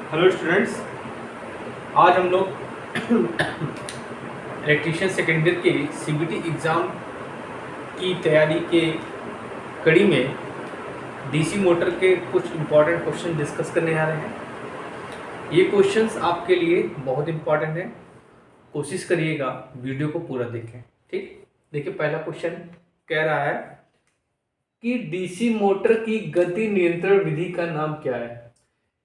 Hello students, आज हम लोग इलेक्ट्रीशियन सेकेंड ईयर के सीबीटी एग्ज़ाम की तैयारी के कड़ी में डीसी मोटर के कुछ इम्पॉर्टेंट क्वेश्चन डिस्कस करने आ रहे हैं। ये क्वेश्चंस आपके लिए बहुत इम्पॉर्टेंट है, कोशिश करिएगा वीडियो को पूरा देखें। ठीक, देखिए पहला क्वेश्चन कह रहा है कि डीसी मोटर की गति नियंत्रण विधि का नाम क्या है।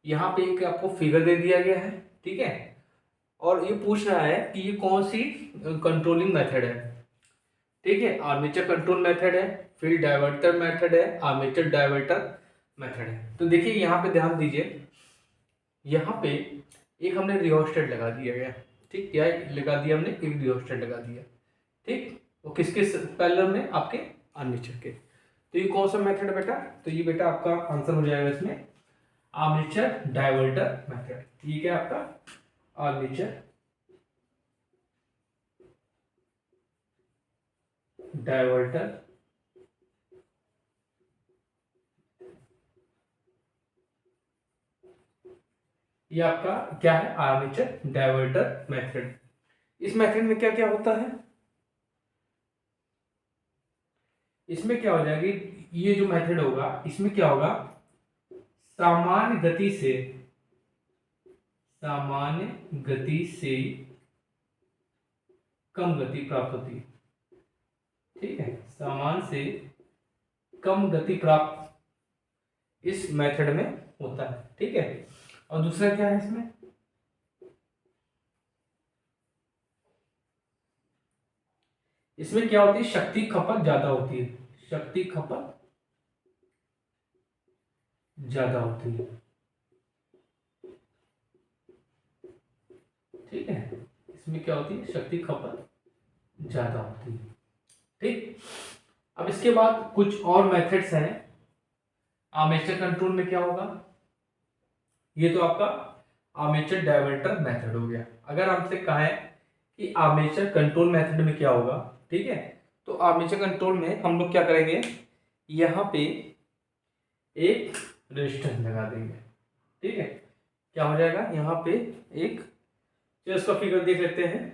यहाँ पे एक आपको फिगर दे दिया गया है, ठीक है, और ये पूछ रहा है कि ये कौन सी कंट्रोलिंग मेथड है। ठीक है, आर्मेचर कंट्रोल मेथड है, फील्ड डाइवर्टर मेथड है, आर्मेचर डाइवर्टर मेथड है। तो देखिए यहाँ पे ध्यान दीजिए, यहाँ पे एक हमने रियोस्टेट लगा दिया गया। ठीक, क्या लगा दिया हमने, एक रियोस्टेट लगा दिया। ठीक, वो किसके पैरेलल में, आपके आर्मेचर के। तो ये कौन सा मेथड है बेटा, तो ये बेटा आपका आंसर हो जाएगा इसमें आर्मेचर डाइवर्टर मेथड। ये क्या आपका आर्मेचर डाइवर्टर ये आपका क्या है, आर्मेचर डाइवर्टर मेथड। इस मेथड में क्या क्या होता है, इसमें क्या हो जाएगी, ये जो मेथड होगा इसमें क्या होगा, सामान्य गति से कम गति प्राप्त होती है। ठीक है, सामान्य से कम गति प्राप्त इस मेथड में होता है। ठीक है, और दूसरा क्या है इसमें, इसमें क्या होती है, शक्ति खपत ज्यादा होती है, शक्ति खपत ज्यादा होती है। ठीक है, इसमें क्या होती है, शक्ति खपत ज्यादा होती है। ठीक, अब इसके बाद कुछ और मेथड्स हैं। आर्मेचर कंट्रोल में क्या होगा, ये तो आपका आर्मेचर डाइवर्टर मेथड हो गया। अगर हमसे कहा है कि आर्मेचर कंट्रोल मेथड में क्या होगा, ठीक है, तो आर्मेचर कंट्रोल में हम लोग क्या करेंगे, यहाँ पे एक रेजिस्टेंस लगा देंगे। ठीक है, क्या हो जाएगा, यहाँ पे एक, चलिए इसका फिगर देख लेते हैं।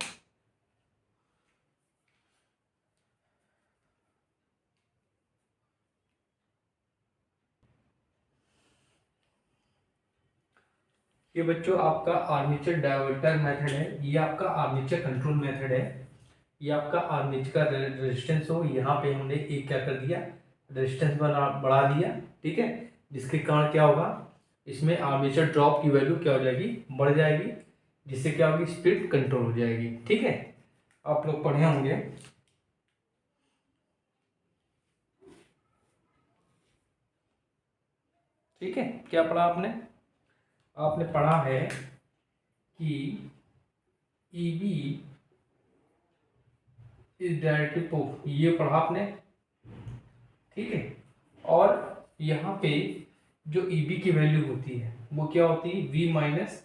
ये बच्चों आपका आर्मेचर डाइवर्टर मेथड है, ये आपका आर्मेचर कंट्रोल मेथड है। ये आपका आर्मेचर का रेजिस्टेंस हो, यहाँ पे हमने एक क्या कर दिया, रेजिस्टेंस बढ़ा दिया। ठीक है, जिसके कारण क्या होगा, इसमें आर्मेचर ड्रॉप की वैल्यू क्या हो जाएगी, बढ़ जाएगी, जिससे क्या होगी, स्पीड कंट्रोल हो जाएगी। ठीक है, आप लोग पढ़े होंगे। ठीक है, क्या पढ़ा आपने, आपने पढ़ा है कि ईबी इज डायरेक्टली प्रूफ, ये पढ़ा आपने। ठीक है, और यहाँ पे जो ईबी की वैल्यू होती है वो क्या होती है, V minus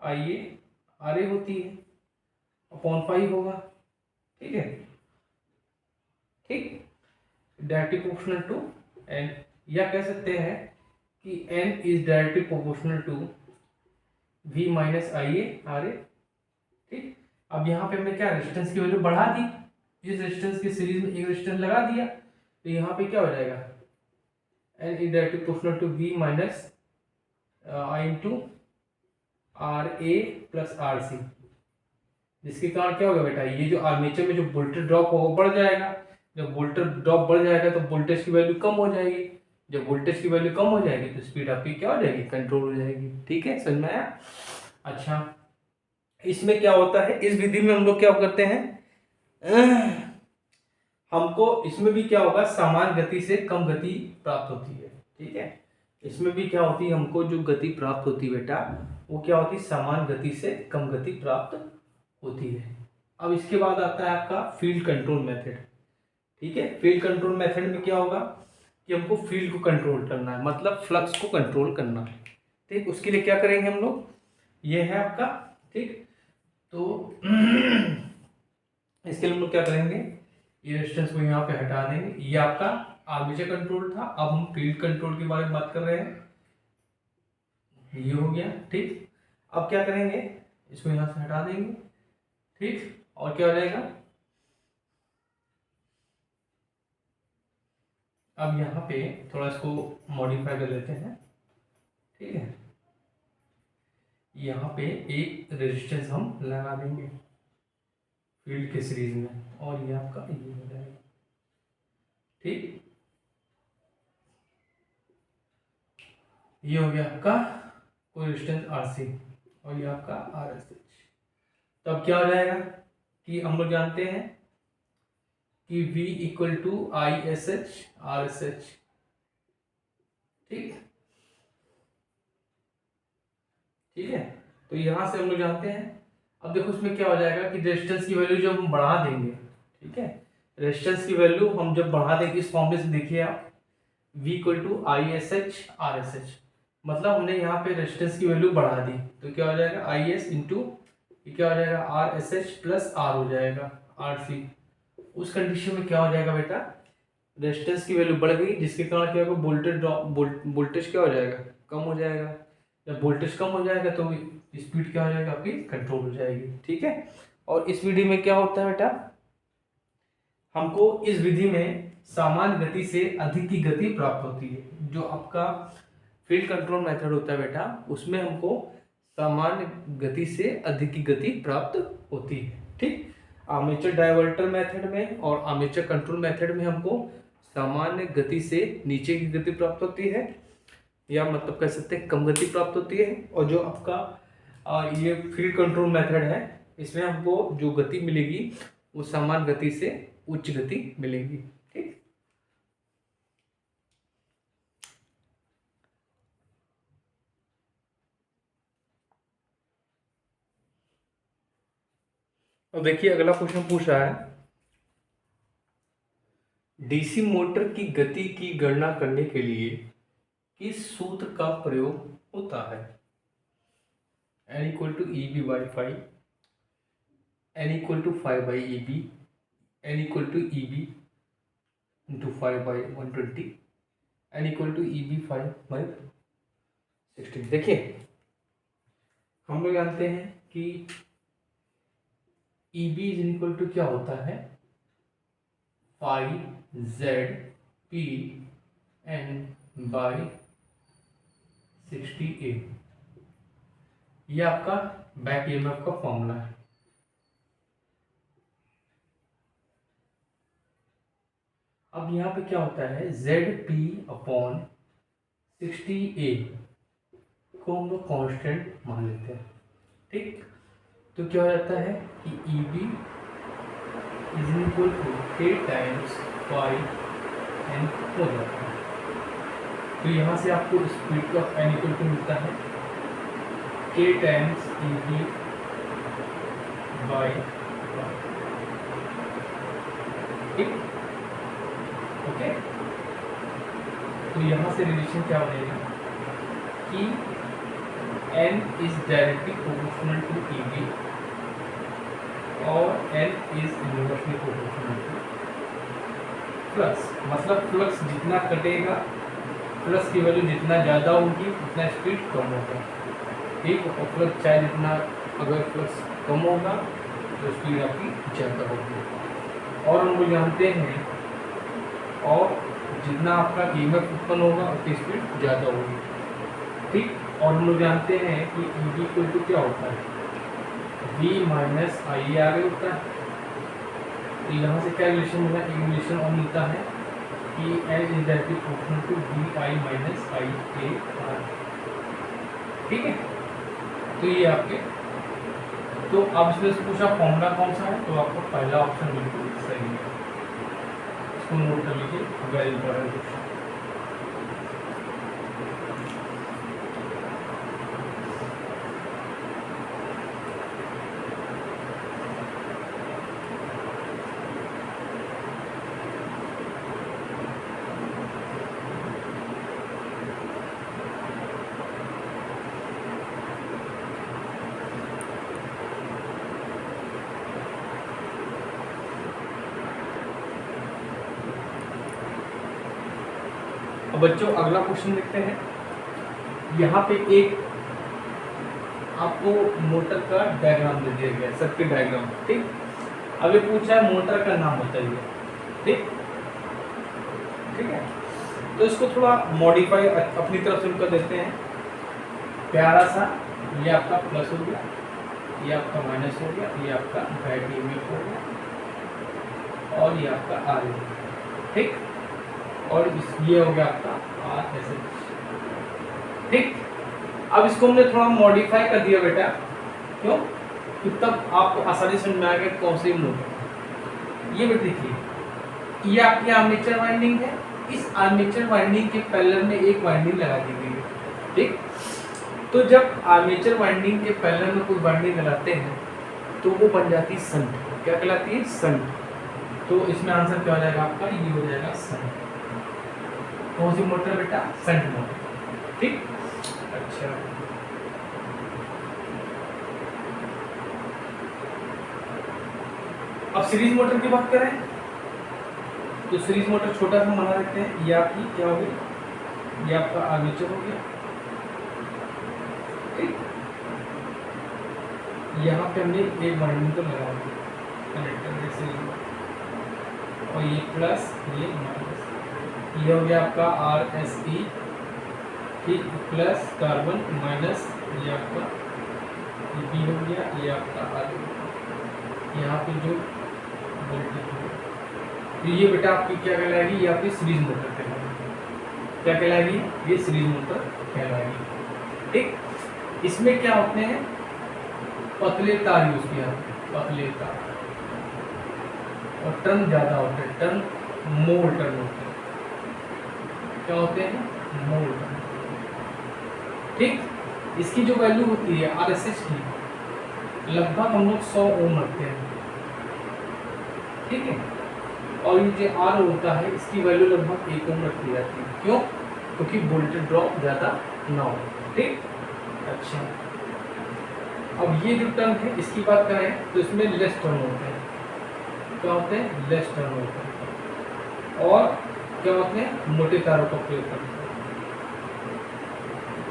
I A R A होती है, अपॉन पाई होगा। ठीक है, ठीक, डायरेक्टली प्रोपोर्शनल टू एन, या कह सकते हैं कि N is directly proportional to V minus I A R A. ठीक, अब यहाँ पे हमने क्या, रेजिस्टेंस की वैल्यू बढ़ा दी, इस रेजिस्टेंस की सीरीज में एक रेजिस्टेंस लगा दिया, तो यहाँ पे क्या हो जाएगा, N is directly proportional to V minus I into R A plus R C, जिसके कारण क्या होगा बेटा, ये जो आर्मेचर में जो वोल्टेज ड्रॉप होगा बढ़ जाएगा। जब वोल्टेज ड्रॉप बढ़ जाएगा तो वोल्टेज की वैल्यू कम हो जाएगी, जब वोल्टेज की वैल्यू कम हो जाएगी तो स्पीड आपकी क्या हो जाएगी, कंट्रोल हो जाएगी। ठीक है, समझ में आया। अच्छा, इसमें क्या होता है, इस विधि में हम लोग क्या करते हैं, हमको इसमें भी क्या होगा, समान गति से कम गति प्राप्त होती है। ठीक है, इसमें भी क्या होती है, हमको जो गति प्राप्त होती है बेटा, वो क्या होती है, समान गति से कम गति प्राप्त होती है। अब इसके बाद आता है आपका फील्ड कंट्रोल मेथड। ठीक है, फील्ड कंट्रोल मेथड में क्या होगा कि हमको फील्ड को कंट्रोल करना है, मतलब फ्लक्स को कंट्रोल करना है। ठीक, उसके लिए क्या करेंगे हम लोग, ये है आपका। ठीक, तो इसके लिए हम लोग क्या करेंगे, ये रेजिस्टेंस को यहाँ पे हटा देंगे। ये आपका आर्मेचर कंट्रोल था, अब हम फील्ड कंट्रोल के बारे में बात कर रहे हैं। ये हो गया। ठीक, अब क्या करेंगे, इसको यहाँ से हटा देंगे। ठीक, और क्या हो जाएगा, अब यहाँ पे थोड़ा इसको मॉडिफाई कर लेते हैं। ठीक है, यहाँ पे एक रेजिस्टेंस हम लगा देंगे फील्ड के सीरीज में, और ये आपका ये हो जाएगा। ठीक, ये हो गया आपका कोई रेजिस्टेंस RC, और ये आपका RSH। तो अब क्या हो जाएगा कि हम लोग जानते हैं कि V equal to ISH RSH। ठीक, ठीक है, तो यहां से हम लोग जानते हैं। अब देखो इसमें क्या हो जाएगा कि रेजिस्टेंस की वैल्यू जब हम बढ़ा देंगे, ठीक है, रेजिस्टेंस की वैल्यू हम जब बढ़ा देंगे इस फॉर्मूले से, देखिए आप V equal to ISH RSH, मतलब हमने यहाँ पे रेजिस्टेंस की वैल्यू बढ़ा दी, तो क्या हो जाएगा IS इंटू क्या हो जाएगा RSH प्लस R हो जाएगा RC। उस कंडीशन में क्या हो जाएगा बेटा, रेजिस्टेंस की वैल्यू बढ़ गई, जिसके कारण क्या होगा, वोल्टेज ड्रॉप, वोल्टेज क्या हो जाएगा, कम हो जाएगा। जब वोल्टेज कम हो जाएगा तो स्पीड क्या हो जाएगा, आपकी कंट्रोल हो जाएगी। ठीक है, और इस विधि में क्या होता है बेटा, हमको इस विधि में सामान्य गति से अधिक की गति प्राप्त होती है। जो आपका फील्ड कंट्रोल मेथड होता है बेटा, उसमें हमको सामान्य गति से अधिक की गति प्राप्त होती है। ठीक, आर्मेचर डायवर्टर मेथड में और आर्मेचर कंट्रोल मेथड में हमको सामान्य गति से नीचे की गति प्राप्त होती है, या मतलब कह सकते हैं कम गति प्राप्त होती है। और जो आपका ये फील्ड कंट्रोल मेथड है, इसमें हमको जो गति मिलेगी वो सामान्य गति से उच्च गति मिलेगी। ठीक, और देखिए अगला क्वेश्चन पूछ रहा है, डीसी मोटर की गति की गणना करने के लिए किस सूत्र का प्रयोग होता है। N equal to EB by 5, N equal to 5 by EB, N equal to EB into 5 by 120, N equal to EB 5 by 16। देखिए हम लोग जानते हैं कि EB इज इक्वल टू क्या होता है, 5ZP N बाई 60A। ये आपका बैक EMF का फॉर्मूला है। अब यहाँ पे क्या होता है, ZP अपॉन 60A को हम लोग कॉन्स्टेंट मान लेते हैं। ठीक, तो क्या हो जाता है कि EB is equal to K times 5N हो जाता है। तो यहाँ से आपको स्पीड का N इक्वल टू मिलता है K टाइम्स EB बाई 5। ठीक, ओके, तो यहाँ से रिलेशन क्या बनेगा कि N is directly proportional to EB और N is inversely proportional to flux. मतलब फ्लक्स जितना कटेगा, फ्लक्स की वैल्यू जितना ज़्यादा होगी उतना स्पीड कम होगा। ठीक, और फ्लक्स चाहे जितना, अगर फ्लक्स कम होगा तो स्पीड आपकी ज़्यादा होगी। और हम लोग जानते हैं, और जितना आपका EMF उत्पन्न होगा उसकी स्पीड ज़्यादा होगी। ठीक, और हम लोग जानते हैं कि EB इक्वल टू क्या होता है, V माइनस आई आगे होता है। तो यहाँ से क्या रिलेशन मिला, एक रिलेशन और मिलता है कि N is directly proportional to VI minus IAR। ठीक है, तो ये आपके, तो अब इसमें से पूछा फॉर्मूला कौन सा है, तो आपको पहला ऑप्शन बिल्कुल सही है, इसको नोट कर लीजिए, वेरी इंपॉर्टेंट क्वेश्चन। बच्चों अगला क्वेश्चन देखते हैं। यहाँ पे एक आपको मोटर का डायग्राम दे दिया गया, सर्किट डायग्राम, ठीक। अब ये पूछा है मोटर का नाम बताइए, ठीक ठीक है। तो इसको थोड़ा मॉडिफाई अपनी तरफ से कर देते हैं, प्यारा सा। ये आपका प्लस हो गया, ये आपका माइनस हो गया, ये आपका बैक ईएमएफ हो गया, और ये आपका आर हो गया, ठीक। और ये हो गया आपका आर एस एच, ठीक। अब इसको हमने थोड़ा मॉडिफाई कर दिया बेटा, क्यों? कि तब आपको आसानी समझ में आएगा कौन सी मोटर। ये बेटा देखिए, ये आपकी आर्मेचर वाइंडिंग है, इस आर्मेचर वाइंडिंग के पैरेलल में एक वाइंडिंग लगा दी गई है, ठीक। तो जब आर्मेचर वाइंडिंग के पैरेलल में कोई वाइंडिंग लगाते हैं तो वो बन जाती है शंट। क्या कहलाती है? शंट। तो इसमें आंसर क्या हो जाएगा आपका? ये हो जाएगा शंट। कौन सी मोटर बेटा? शंट मोटर, ठीक। अच्छा, अब सीरीज मोटर की बात करें तो सीरीज मोटर छोटा सा बना देते हैं। ये आपकी क्या हो गई? ये आपका आर्मेचर हो गया, ठीक। यहाँ पे हमने एक वाइंडिंग को लगा दिया कनेक्टर जैसे, और ये प्लस ये माइनस, ये हो गया आपका आर एस ई, ठीक, प्लस कार्बन माइनस ये आपका ये बी हो गया, ये आपका आर। यहाँ पे जो वोल्टेज है तो ये बेटा आपकी क्या कहलाएगी? ये आपकी सीरीज मोटर कहलाएगी। क्या कहलाएगी? ये सीरीज मोटर कहलाएगी, ठीक। इसमें क्या होते हैं? पतले तार यूज किया, पतले तार, और टर्न ज्यादा होते हैं, टर्न मोर टर्न होते हैं। क्या होते हैं? मोर टर्न, ठीक। इसकी जो वैल्यू होती है आरएसएच की, लगभग हम लोग 100 ओम रखते हैं, ठीक है। और ये जो आर होता है इसकी वैल्यू लगभग 1 ओम रखी जाती है। क्यों? क्योंकि वोल्टेज ड्रॉप ज़्यादा ना हो, ठीक। अच्छा, अब ये जो टर्न है इसकी बात करें तो इसमें लेस टर्न होते हैं। क्या होते हैं? लेस टर्न होते हैं। और क्या होते हैं? मोटे तारों का प्रयोग करते हैं,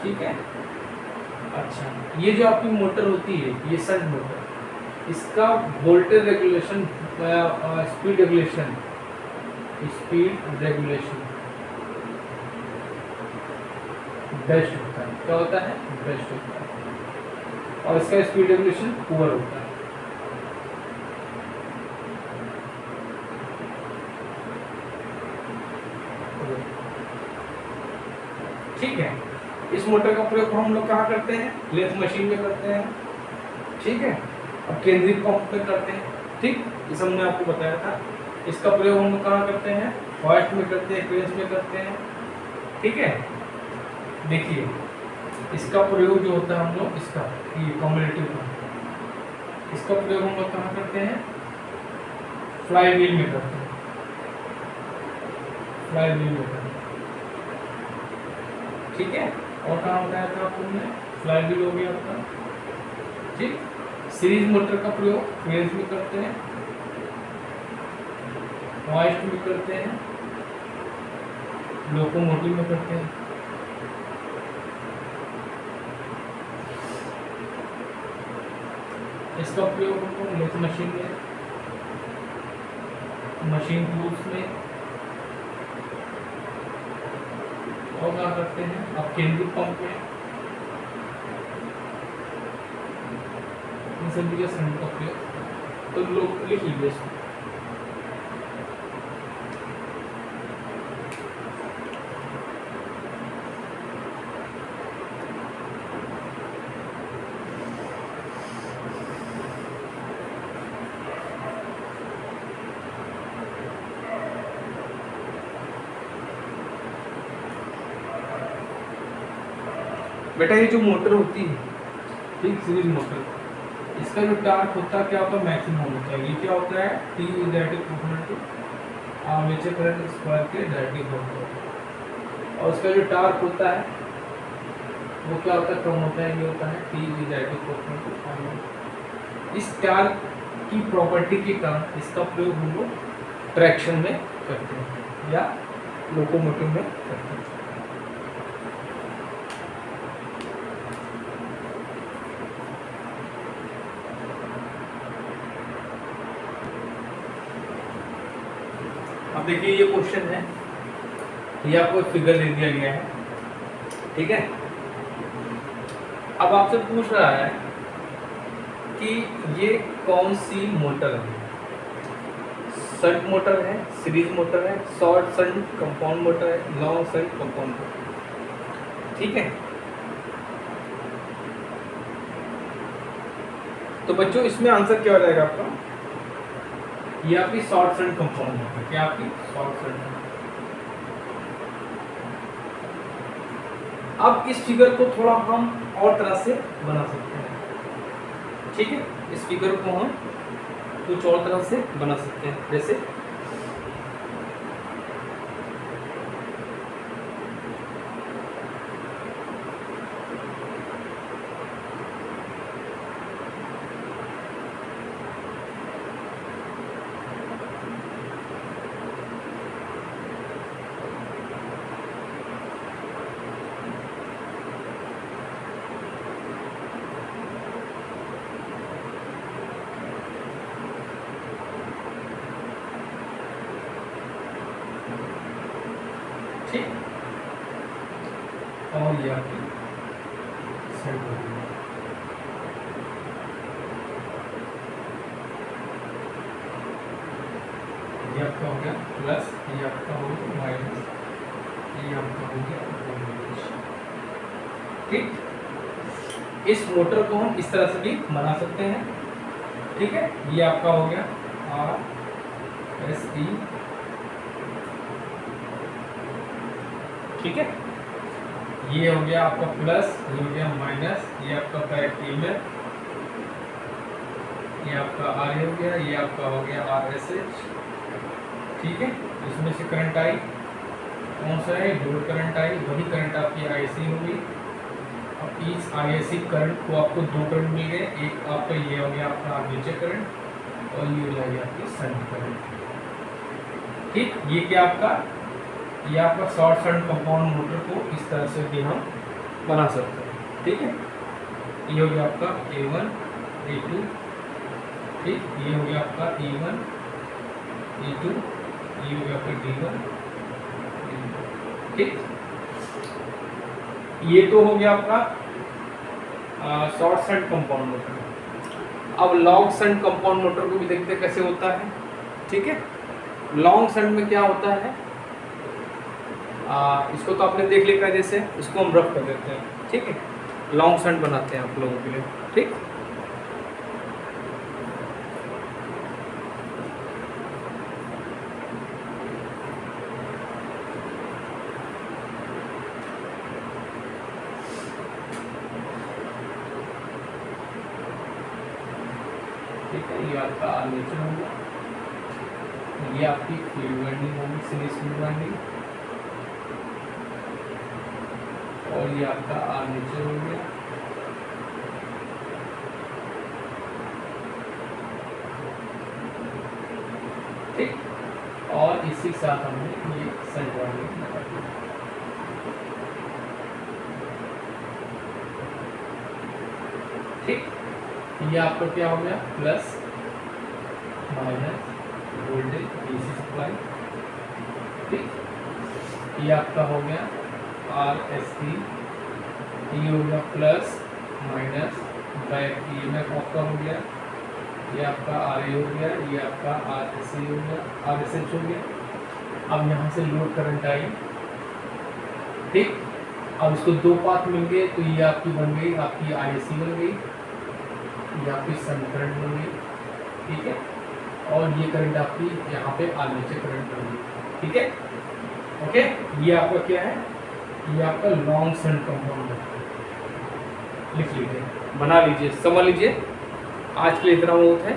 ठीक है। अच्छा, ये जो आपकी मोटर होती है ये शंट मोटर, इसका voltage regulation, speed regulation, speed regulation best होता है। क्या होता है? बेस्ट होता है। और इसका स्पीड रेगुलेशन पुअर होता है। ठीक है। इस मोटर का प्रयोग हम लोग कहाँ करते हैं? लेथ मशीन में करते हैं, ठीक है। अब केंद्रित पंप में करते हैं, ठीक। इस हमने आपको बताया था। इसका प्रयोग हम लोग कहाँ करते हैं? फॉरेस्ट में करते हैं, क्रेन्स में करते हैं, ठीक है। देखिए, इसका प्रयोग जो होता है हम लोग, इसका ये कम्युलेटिव पंप, इसका प्रयोग हम लोग कहाँ करते हैं? फ्लाई व्हील में करते हैं, फ्लाई व्हील में करते हैं, ठीक है। और कहाँ बताया था आपको हमने? फ्लाई व्हील हो गया आपका, ठीक। सीरीज मोटर का प्रयोग क्रेन्स में करते हैं, हॉइस्ट में करते हैं, लोकोमोटिव में करते हैं। इसका प्रयोग हम लोग लेथ मशीन में, मशीन टूल्स में, और क्या करते हैं? अब केंद्रित पंप में, इन सभी के संघ का प्रयोग। तो लोग लिख लीजिए इसको। बेटा ये जो मोटर होती है, ठीक, सीरीज मोटर, इसका जो टार्क होता है क्या होता है? मैक्सिमम होता है। ये क्या होता है? T is directly proportional to armature current square के डायरेक्टली प्रोपोर्शनल। और उसका जो टार्क होता है वो क्या होता है? कम होता है। ये होता है T is directly proportional to armature. इस टार्क की प्रॉपर्टी के कारण इसका प्रयोग हम लोग ट्रैक्शन में करते हैं या लोकोमोटिव में करते हैं। देखिए ये क्वेश्चन है, ये आपको फिगर दे दिया गया है, ठीक है। अब आपसे पूछ रहा है कि ये कौन सी मोटर है, शंट मोटर है, सीरीज मोटर है, शॉर्ट शंट कंपाउंड मोटर है, लॉन्ग शंट कंपाउंड मोटर, ठीक है। तो बच्चों इसमें आंसर क्या हो जाएगा आपका, ये आपकी शॉर्ट शंट कंपाउंड मोटर, क्या आपकी शॉर्ट शंट। अब इस फिगर को थोड़ा हम और तरह से बना सकते हैं, ठीक है। इस फिगर को हम कुछ और तरह से बना सकते हैं, जैसे ठीक, और ये आपकी सेट हो गई। ये आपका हो गया प्लस, ये आपका हो गया माइनस, ये आपका हो गया वोल्टेज, ठीक। इस मोटर को हम इस तरह से भी बना सकते हैं, ठीक है। ये आपका हो गया आर एस ई, ठीक है। ये हो गया आपका प्लस, ये हो गया माइनस, ये आपका बैक ईएमएफ, ये आपका आर हो गया, ये आपका हो गया आर एस एच, ठीक है। इसमें से करंट आई कौन सा है, लोड करंट आई, वही करंट आपकी आईसी होगी। अब इस आईसी करंट को आपको दो करंट मिल गए, एक आपका ये हो गया आपका आर्मेचर करंट और ये हो जाएगी आपकी शंट करंट, ठीक। ये क्या आपका, ये आपका शॉर्ट शंट कंपाउंड मोटर को इस तरह से भी हम बना सकते हैं, ठीक है। ये हो गया आपका A1 A2, ठीक। ये हो गया आपका E1 E2, ये हो गया आपका D1 ठीक। ये तो हो गया आपका शॉर्ट शंट कंपाउंड मोटर। अब लॉन्ग शंट कंपाउंड मोटर को भी देखते हैं कैसे होता है, ठीक है। लॉन्ग शंट में क्या होता है, इसको तो आपने देख लिया जैसे, इसको हम रफ कर देते हैं, ठीक है। लॉन्ग शंट बनाते हैं आप लोगों के लिए, ठीक। ठीक है, ये आपका आर्मेचर होगा, ये आपकी फील्ड वाइंडिंग होगी, सीरीज फील्ड वाइंडिंग, और ये आपका आर्मेचर हो गया, ठीक। और इसी के साथ हमने ये शंट वाइंडिंग लगा दी, ठीक। ये आपका क्या हो गया, plus minus voltage DC supply, ठीक। ये आपका हो गया आर एस टी, ये हो गया प्लस माइनस बैक ईएमएफ आपका हो गया, ये आपका आर ए हो गया, ये आपका आर एस सी हो गया, आर एस एच हो गया। अब यहाँ से लोड करंट आई, ठीक। अब इसको दो पाथ मिल गए, तो ये आपकी बन गई, आपकी आई एस सी बन गई, ये आपकी शंट करंट बन गई, ठीक है। और ये करंट आपकी यहाँ पे आर्मेचर करंट बन गई, ठीक है, ओके। ये आपका क्या है, ये आपका लॉन्ग शंट कंपाउंड है, लिख लीजिए, बना लीजिए, समझ लीजिए। आज के लिए इतना बहुत है।